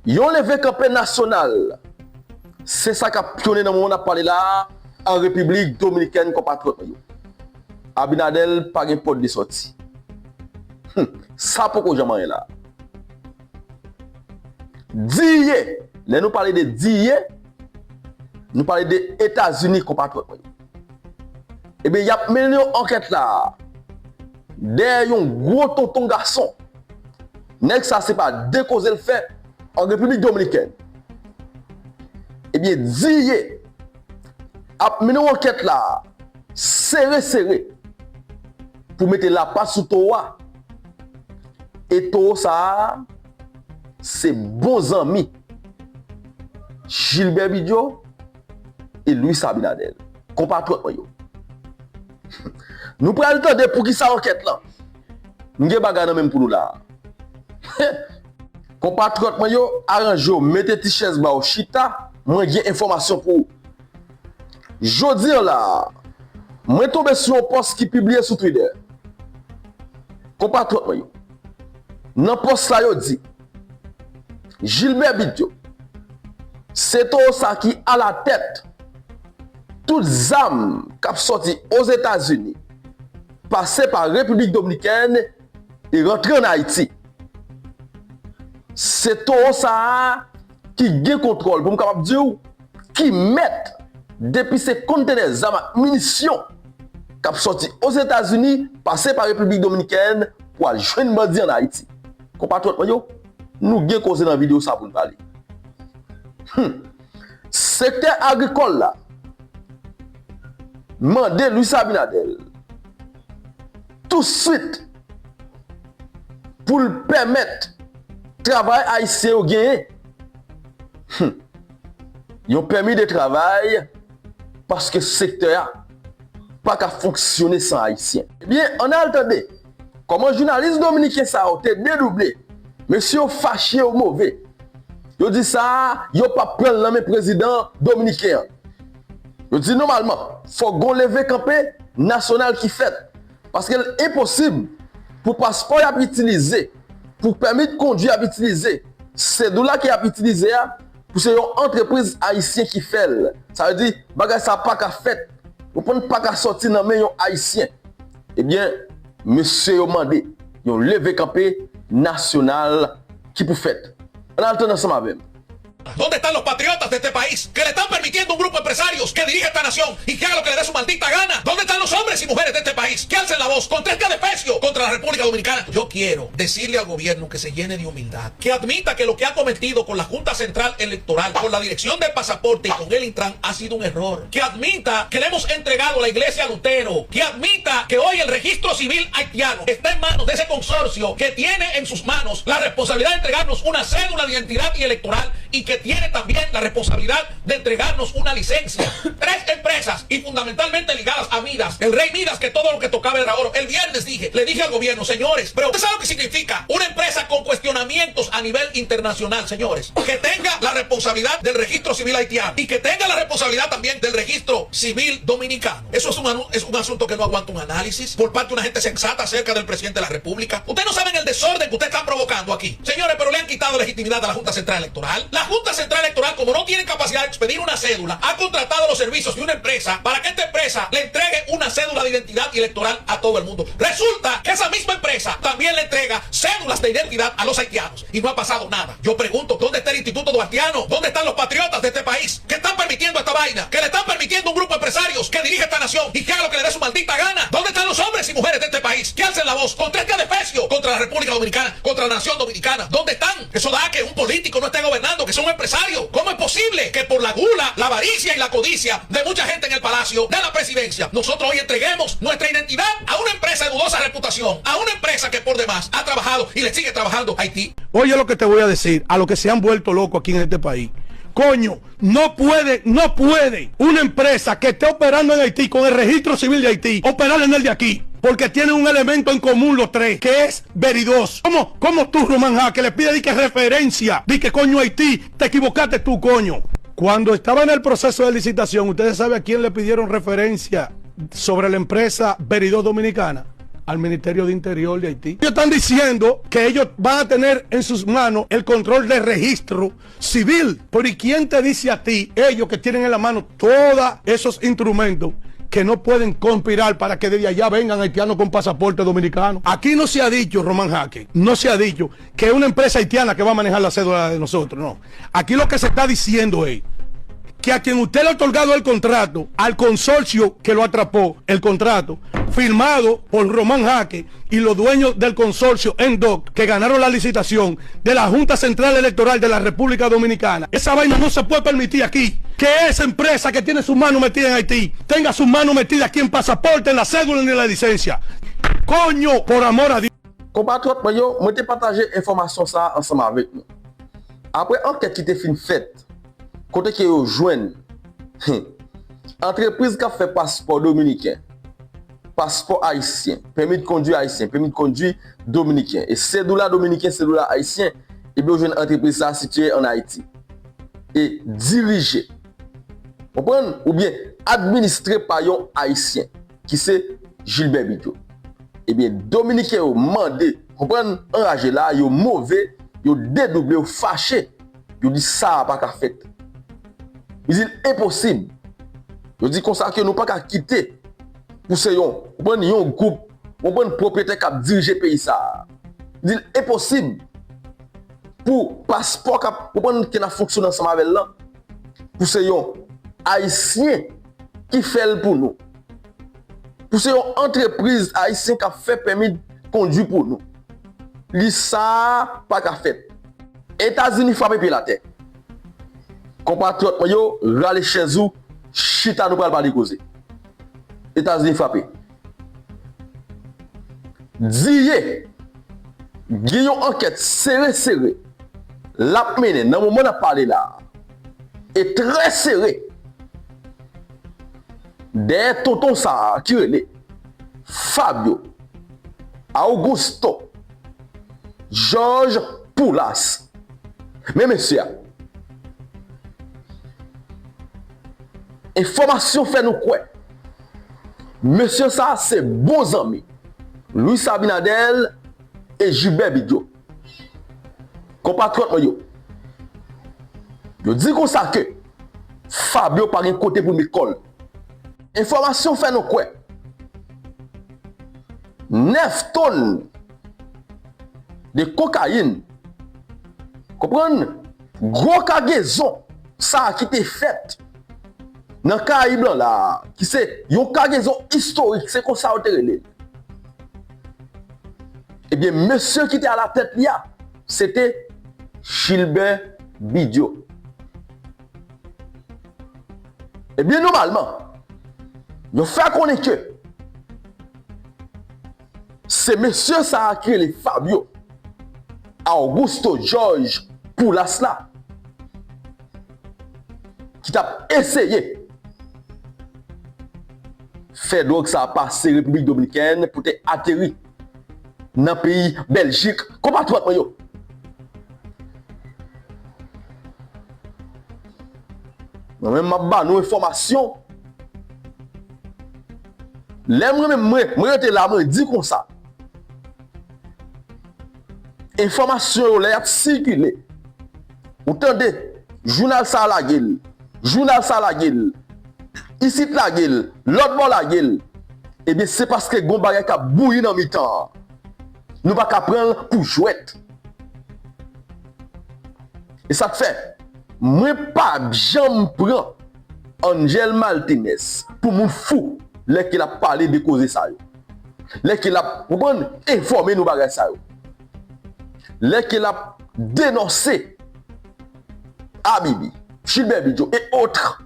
Yon levé campé national. C'est ça qu'a pionné dans le monde à parler là en République Dominicaine compatriote. Abinadel pas de porte de sortie. Ça pourquoi jamais là. Diye, là nous parler de Diye, nous parler des États-Unis compatriote. Eh bien, il y a mené une enquête là. Derrière un gros tonton garçon. N'est-ce ça c'est pas décauser le fait en République Dominicaine. Eh bien, Diye a mené une enquête là, serré, pour mettre la passe sous Toa. Et Toa, ça, c'est bons amis. Gilbert Bidjo et Louis Abinadel. Compatriotes, nous prenons le temps de pour qui ça enquête là. Nous avons bagage même pour nous là. Compatriotes, arrangez, mettez tes chaises au chita. Moi, j'ai information pour vous. Je dis là, moi tombé sur un post qui publié sur Twitter. Compatriotes, dans post là, yo dit Gilbert Bidjo, c'est tout ça qui a la tête. Toutes les âmes qui sont sorties aux États-Unis, passées par la République Dominicaine et rentrées en Haïti. C'est tout ça qui a contrôle, pour me capable dire, qui mettent depuis ces conteneurs d'armes et munitions qui sont sortis aux États-Unis, passés par la République Dominicaine pour aller joindre bandit en Haïti. Compatriotes, nous avons causé dans la vidéo ça pour nous parler. Secteur agricole là, mandé Louis Abinadel tout de suite pour le permettre travail haïtien au gagner. Ils ont permis de travail parce que ce secteur pas qu'à fonctionner sans haïtien. Eh bien, on a entendu comment journaliste dominicain ça a été dédoublé. Monsieur fâché ou mauvais. Yo dit ça, yo pas prendre le président dominicain. Yo dit normalement, faut qu'on leve campé national qui fait. Parce que c'est impossible pour passeport à utiliser, pour permis de conduire à utiliser, c'est d'où là qui a utilisé pour ces entreprises haïtiennes qui fait. Ça veut dire, bagay ça pas qu'à fait. Vous prenez pas qu'à sortir dans les haïtiens. Eh bien, monsieur yo mandé, yo leve campé nacional qui pour fait. On a le temps ensemble avec. ¿Dónde están los patriotas de este país que le están permitiendo a un grupo de empresarios que dirige esta nación y que haga lo que le dé su maldita gana? ¿Dónde están los hombres y mujeres de este país que alcen la voz contra este adefesio contra la República Dominicana? Yo quiero decirle al gobierno que se llene de humildad, que admita que lo que ha cometido con la Junta Central Electoral, con la dirección del pasaporte y con el Intran ha sido un error. Que admita que le hemos entregado a la iglesia a Lutero. Que admita que hoy el registro civil haitiano está en manos de ese consorcio que tiene en sus manos la responsabilidad de entregarnos una cédula de identidad y electoral y que tiene también la responsabilidad de entregarnos una licencia. 3 empresas y fundamentalmente ligadas a Midas, el rey Midas, que todo lo que tocaba era oro. El viernes le dije al gobierno, señores, pero ¿usted sabe lo que significa una empresa con cuestionamientos a nivel internacional, señores? Que tenga la responsabilidad del registro civil haitiano y que tenga la responsabilidad también del registro civil dominicano. Eso es un asunto que no aguanta un análisis por parte de una gente sensata acerca del presidente de la República. Ustedes no saben el desorden que ustedes están provocando aquí. Señores, pero le han quitado legitimidad a la Junta Central Electoral. La Junta Central Electoral, como no tiene capacidad de expedir una cédula, ha contratado los servicios de una empresa para que esta empresa le entregue una cédula de identidad electoral a todo el mundo. Resulta que esa misma empresa también le entrega cédulas de identidad a los haitianos y no ha pasado nada. Yo pregunto, ¿dónde está el Instituto Duartiano? ¿Dónde están los patriotas de este país que están permitiendo esta vaina? Que le están permitiendo a un grupo de empresarios que dirige esta nación y que haga lo que le dé su maldita gana. ¿Dónde están los hombres y mujeres de este país que alcen la voz contra este adefesio, contra la República Dominicana, contra la nación dominicana? ¿Dónde están? Eso da que un político no esté gobernando, que sea un empresario. ¿Cómo es posible que por la gula, la avaricia y la codicia de mucha gente en el palacio de la presidencia, nosotros hoy entreguemos nuestra identidad a una empresa de dudosa reputación, a una empresa que por demás ha trabajado y le sigue trabajando a Haití? Oye lo que te voy a decir, a los que se han vuelto locos aquí en este país. Coño, no puede una empresa que esté operando en Haití con el registro civil de Haití operar en el de aquí. Porque tienen un elemento en común los tres, que es veridós. ¿Cómo tú, Román Ja, que le pide que referencia? Di que coño Haití, te equivocaste tú, coño. Cuando estaba en el proceso de licitación, ¿ustedes saben a quién le pidieron referencia sobre la empresa Veridós Dominicana? al Ministerio de Interior de Haití. Ellos están diciendo que ellos van a tener en sus manos el control del registro civil. Pero ¿y quién te dice a ti, ellos que tienen en la mano todos esos instrumentos, que no pueden conspirar para que desde allá vengan haitianos con pasaporte dominicano? Aquí no se ha dicho, Román Jaque, no se ha dicho que es una empresa haitiana que va a manejar la cédula de nosotros, no. Aquí lo que se está diciendo es que a quien usted le ha otorgado el contrato, al consorcio que lo atrapó, el contrato, firmado por Román Jaque y los dueños del consorcio ENDOC, que ganaron la licitación de la Junta Central Electoral de la República Dominicana. Esa vaina no se puede permitir aquí. Que esa empresa que tiene sus manos metidas en Haití tenga sus manos metidas aquí en pasaporte, en la cédula ni en la licencia. Coño, por amor a Dios. Compatriotes, yo te partager information ça ensemble avec nous. Après enquête qui était fin faite, côté que yo joine entreprise qui a fait passeport dominicain, passeport haïtien, permis de conduire haïtien, permis de conduire dominicain et cédula dominicain, cédula haïtien, et bien une entreprise ça située en Haïti et dirigée, comprenez, ou bien administré par un haïtien qui c'est Gilbert Bidjo. Et bien dominicain ont mandé, comprenez, enragé là, yo mauvais, yo dédoublé, yo fâché, yo dit ça pas qu'à fait. Il dit impossible. Yo dit comme ça que nous pas qu'à quitter pour ce yon groupe, un propriétaire qui a dirigé le pays ça. Il dit impossible pour passeport qui a fonctionné ensemble avec là. Pour ce yon haïtien qui fait pour nous. Pour ce yon entreprise haïtien qui a fait permis de conduire pour nous. Li ça pas qu'à fait. États-Unis frappé puis la terre. Compatriotes yo rale chez vous, chita nous parle causer. États-Unis frappé. Diye, Guillaume enquête serré. La mené dans le moment de parler là. Et très serré. Des tonton ça qui relè Fabio, Augusto, Georges Poulas. Mais monsieur, information fait nous quoi? Monsieur ça c'est bons amis. Louis Sabinadel et Gilbert Bidjo. Compatriotes yo dit comme ça que Fabio par un côté pour m'école. Information fait nous quoi? 9 tonnes de cocaïne. Comprenez? Gros cargaison ça qui était fait dans le Caraïbe là, qui c'est une cargaison historique, c'est comme ça au terrain. Eh bien, monsieur qui était à la tête là, c'était Gilbert Bidjo. Eh bien, normalement, il faut connaître que c'est monsieur ça qui est le Fabio, Augusto George Poulas là, qui t'a essayé faire drogue ça passer République Dominicaine pour te atterrir dans le pays Belgique. Comment tu vas yo? Même ma nous information. Moi j'étais là, moi dit comme ça. Information là circulé. Vous entendez? Journal ça la gueule. Journal ça la gueule. Ici la gueule, l'autre bord la gueule. Eh bien c'est parce que gon bagay ka bouilli dans mi-temps. Nous pas qu'à prendre pour jouette. Et ça fait, moi pas jamais prend Angel Martinez pour mon fou, là qu'il a parlé de causer ça. Là qu'il a informé nous bagay ça. Là qu'il a dénoncé Habibi, Gilbert Bidjo et autres.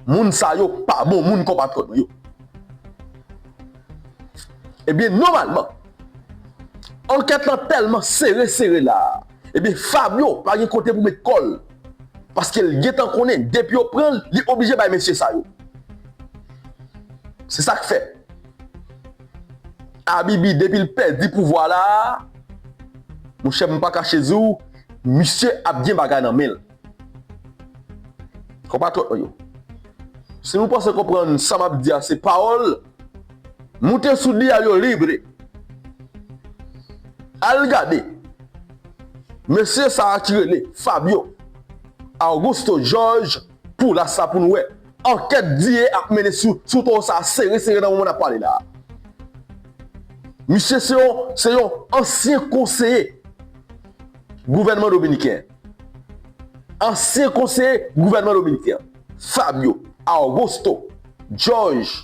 Moun sa yo pas bon moun compatriote yo. Eh bien normalement enquête là tellement serré là. Eh bien Fabio pas un côté pour mettre colle parce qu'il est en connaît depuis au prend, il est obligé by monsieur ça yo. C'est ça que fait. Habibi depuis le perdre pouvoir là. Mon chef pas caché vous, monsieur a bien bagay dans mail. Compatriote yo. Si nous pensons comprendre ça m'a dit c'est parole, montez sous lui à yo libre. Al gade, monsieur ça a tiré Fabio Augusto George pour la ça pour nous. Enquête d'hier a mené sur tout ça serré dans le monde à parler là. Monsieur c'est un ancien conseiller gouvernement dominicain. Ancien conseiller gouvernement dominicain. Fabio Augusto George.